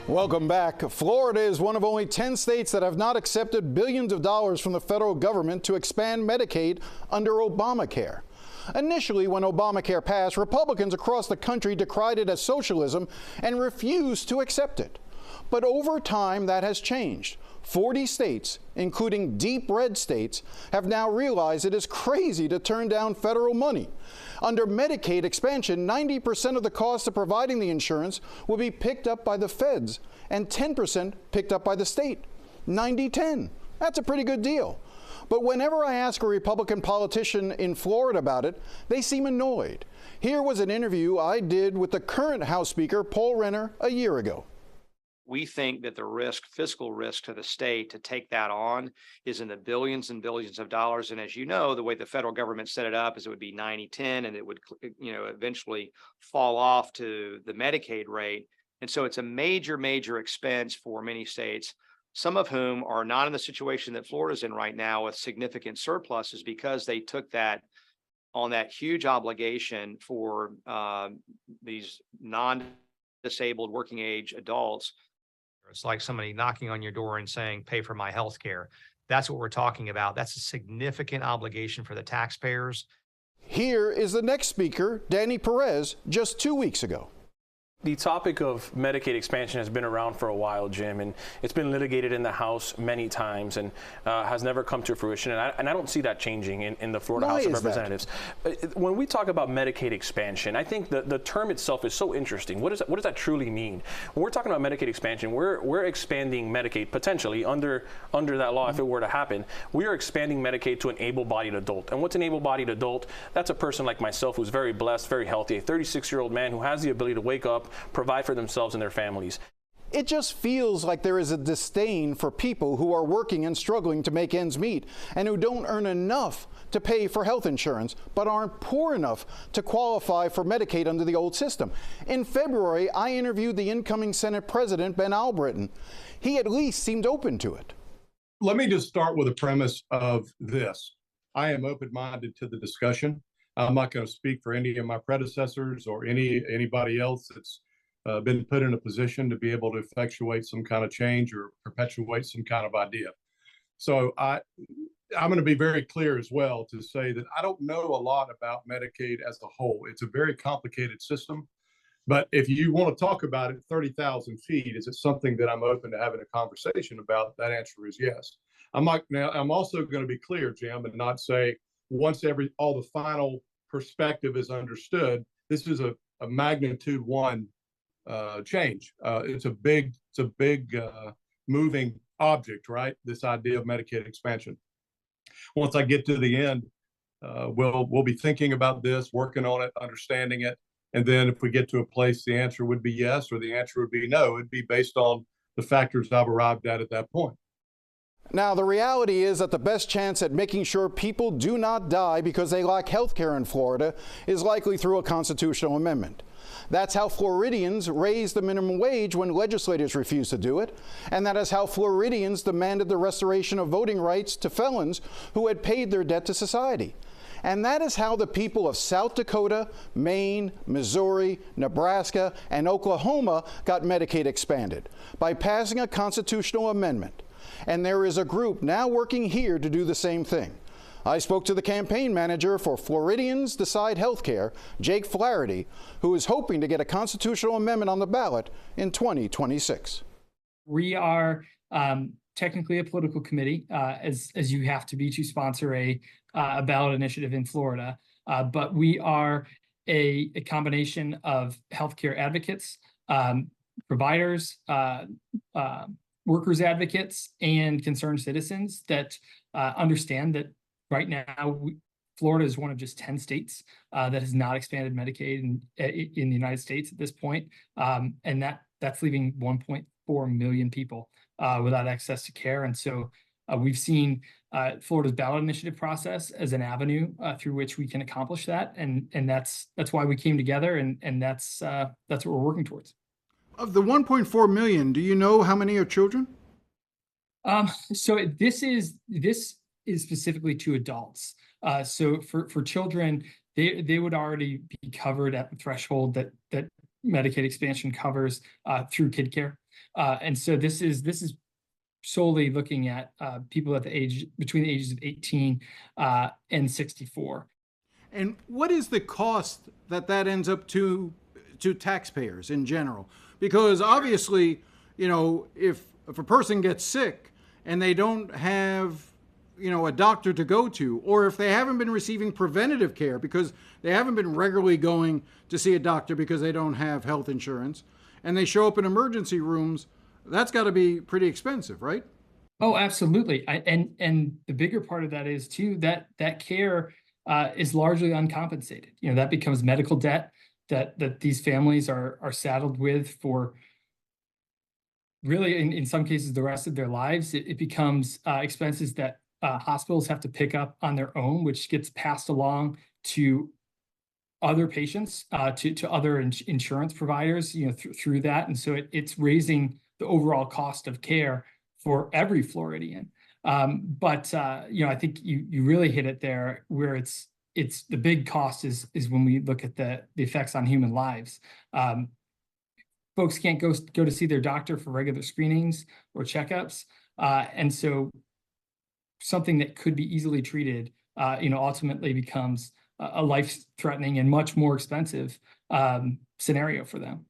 Welcome back. Florida is one of only 10 states that have not accepted billions of dollars from the federal government to expand Medicaid under Obamacare. Initially, when Obamacare passed, Republicans across the country decried it as socialism and refused to accept it. But over time, that has changed. 40 states, including deep red states, have now realized it is crazy to turn down federal money. Under Medicaid expansion, 90% of the cost of providing the insurance will be picked up by the feds and 10% picked up by the state. 90-10. That's a pretty good deal. But whenever I ask a Republican politician in Florida about it, they seem annoyed. Here was an interview I did with the current House Speaker, Paul Renner, a year ago. We think that the fiscal risk to the state to take that on is in the billions and billions of dollars. And as you know, the way the federal government set it up is it would be 90-10 and it would, eventually fall off to the Medicaid rate. And so it's a major, major expense for many states, some of whom are not in the situation that Florida's in right now with significant surpluses because they took that on that huge obligation for these non-disabled working age adults. It's like somebody knocking on your door and saying, pay for my health care. That's what we're talking about. That's a significant obligation for the taxpayers. Here is the next speaker, Danny Perez, just 2 weeks ago. The topic of Medicaid expansion has been around for a while, Jim, and it's been litigated in the House many times and has never come to fruition. And I don't see that changing in the Florida House of Representatives. When we talk about Medicaid expansion, I think the term itself is so interesting. What does that truly mean? When we're talking about Medicaid expansion, we're expanding Medicaid potentially under that law, if it were to happen. We are expanding Medicaid to an able-bodied adult. And what's an able-bodied adult? That's a person like myself who's very blessed, very healthy, a 36-year-old man who has the ability to wake up, provide for themselves and their families. It just feels like there is a disdain for people who are working and struggling to make ends meet and who don't earn enough to pay for health insurance but aren't poor enough to qualify for Medicaid under the old system. In February, I interviewed the incoming Senate President, Sen Albritton. He at least seemed open to it. Let me just start with a premise of this. I am open-minded to the discussion. I'm not going to speak for any of my predecessors or anybody else that's been put in a position to be able to effectuate some kind of change or perpetuate some kind of idea. So I'm going to be very clear as well to say that I don't know a lot about Medicaid as a whole. It's a very complicated system. But if you want to talk about it 30,000 feet, is it something that I'm open to having a conversation about? That answer is yes. I'm also going to be clear, Jim, and not say once all the final perspective is understood, this is a magnitude 1 change. It's a big moving object, right? This idea of Medicaid expansion. Once I get to the end, we'll be thinking about this, working on it, understanding it, and then if we get to a place, the answer would be yes or the answer would be no. It'd be based on the factors I've arrived at that point. Now, the reality is that the best chance at making sure people do not die because they lack health care in Florida is likely through a constitutional amendment. That's how Floridians raised the minimum wage when legislators refused to do it, and that is how Floridians demanded the restoration of voting rights to felons who had paid their debt to society. And that is how the people of South Dakota, Maine, Missouri, Nebraska, and Oklahoma got Medicaid expanded, by passing a constitutional amendment. And there is a group now working here to do the same thing. I spoke to the campaign manager for Floridians Decide Healthcare, Jake Flaherty, who is hoping to get a constitutional amendment on the ballot in 2026. We are technically a political committee, as you have to be to sponsor a ballot initiative in Florida. But we are a combination of healthcare advocates, providers, workers advocates, and concerned citizens that understand that right now Florida is one of just 10 states that has not expanded Medicaid in the United States at this point, and that's leaving 1.4 million people without access to care. And so we've seen Florida's ballot initiative process as an avenue through which we can accomplish that, and that's why we came together, and that's what we're working towards. Of the 1.4 million, do you know how many are children? So this is specifically to adults. So for children, they would already be covered at the threshold that Medicaid expansion covers through kid care. And so this is solely looking at people at the age between the ages of 18 and 64. And what is the cost that ends up to taxpayers in general? Because obviously, if a person gets sick and they don't have, a doctor to go to, or if they haven't been receiving preventative care because they haven't been regularly going to see a doctor because they don't have health insurance, and they show up in emergency rooms, that's got to be pretty expensive, right? Oh, absolutely. And the bigger part of that is too that care is largely uncompensated. That becomes medical debt that these families are saddled with for really, in some cases, the rest of their lives. It becomes expenses that hospitals have to pick up on their own, which gets passed along to other patients, to other insurance providers, through that. And so it's raising the overall cost of care for every Floridian. But I think you really hit it there, where it's the big cost is when we look at the effects on human lives. Folks can't go to see their doctor for regular screenings or checkups, and so something that could be easily treated, ultimately becomes a life-threatening and much more expensive scenario for them.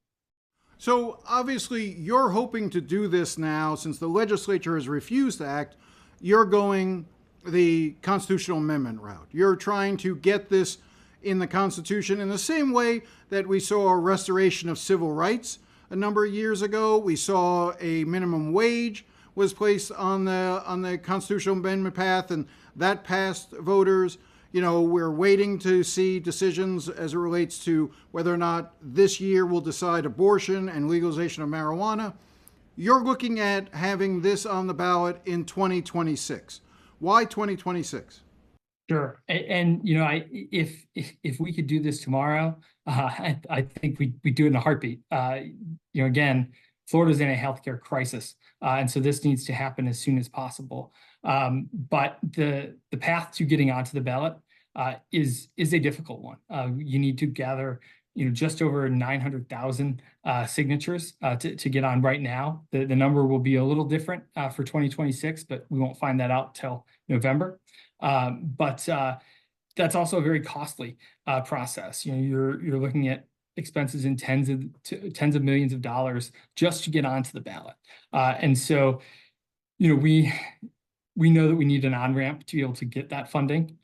So obviously you're hoping to do this now, since the legislature has refused to act. You're going the constitutional amendment route. You're trying to get this in the Constitution in the same way that we saw a restoration of civil rights a number of years ago. We saw a minimum wage was placed on the constitutional amendment path, and that passed voters. We're waiting to see decisions as it relates to whether or not this year will decide abortion and legalization of marijuana. You're looking at having this on the ballot in 2026. Why 2026? Sure. And if we could do this tomorrow, I think we do it in a heartbeat. Again, Florida's in a healthcare crisis, and so this needs to happen as soon as possible. But the path to getting onto the ballot is a difficult one. You need to gather just over 900,000 signatures to get on right now. The number will be a little different for 2026, but we won't find that out till November. But that's also a very costly process. You're looking at expenses in tens of millions of dollars just to get onto the ballot. And so, we know that we need an on-ramp to be able to get that funding.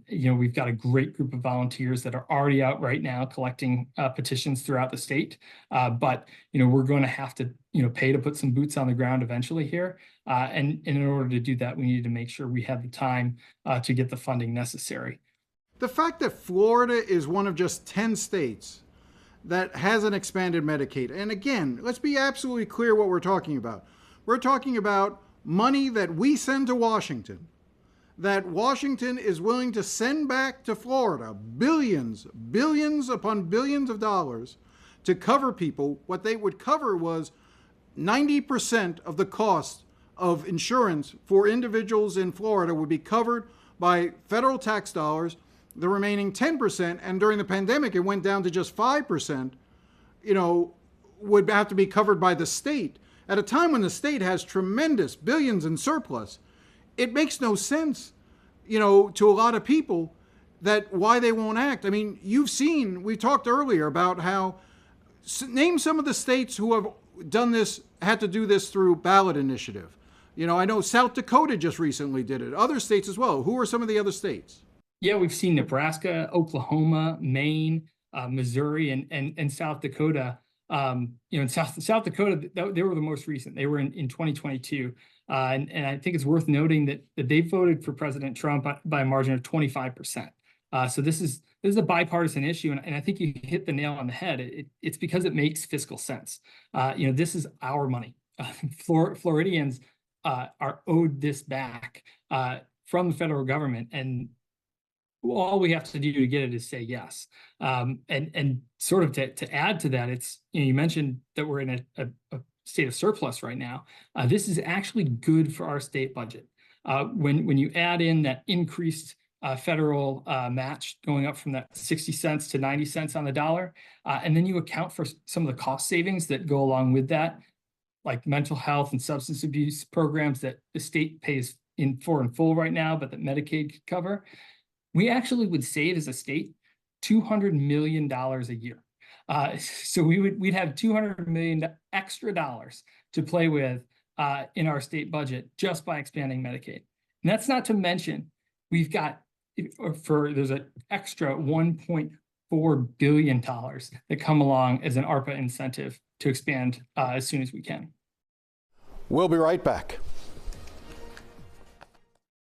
We've got a great group of volunteers that are already out right now collecting petitions throughout the state. But we're going to have to pay to put some boots on the ground eventually here. And in order to do that, we need to make sure we have the time to get the funding necessary. The fact that Florida is one of just 10 states that hasn't expanded Medicaid, and again, let's be absolutely clear what we're talking about. We're talking about money that we send to Washington, that Washington is willing to send back to Florida, billions upon billions of dollars to cover people. What they would cover was 90% of the cost of insurance for individuals in Florida would be covered by federal tax dollars. The remaining 10%, and during the pandemic it went down to just 5%, would have to be covered by the state. At a time when the state has tremendous billions in surplus, it makes no sense, to a lot of people, that why they won't act. I mean, we talked earlier about how, name some of the states who have done this, had to do this through ballot initiative. I know South Dakota just recently did it. Other states as well. Who are some of the other states? Yeah, we've seen Nebraska, Oklahoma, Maine, Missouri, and South Dakota. In South Dakota, they were the most recent. They were in 2022, and I think it's worth noting that they voted for President Trump by a margin of 25%. So this is a bipartisan issue, and I think you hit the nail on the head. It's because it makes fiscal sense. This is our money. Floridians are owed this back from the federal government, and all we have to do to get it is say yes. And sort of to add to that, it's, you mentioned that we're in a state of surplus right now. This is actually good for our state budget. When you add in that increased federal match going up from that 60 cents to 90 cents on the dollar. And then you account for some of the cost savings that go along with that, like mental health and substance abuse programs that the state pays in full right now, but that Medicaid could cover. We actually would save as a state $200 million a year. So we'd have $200 million extra dollars to play with in our state budget just by expanding Medicaid. And that's not to mention we've got there's an extra $1.4 billion that come along as an ARPA incentive to expand as soon as we can. We'll be right back.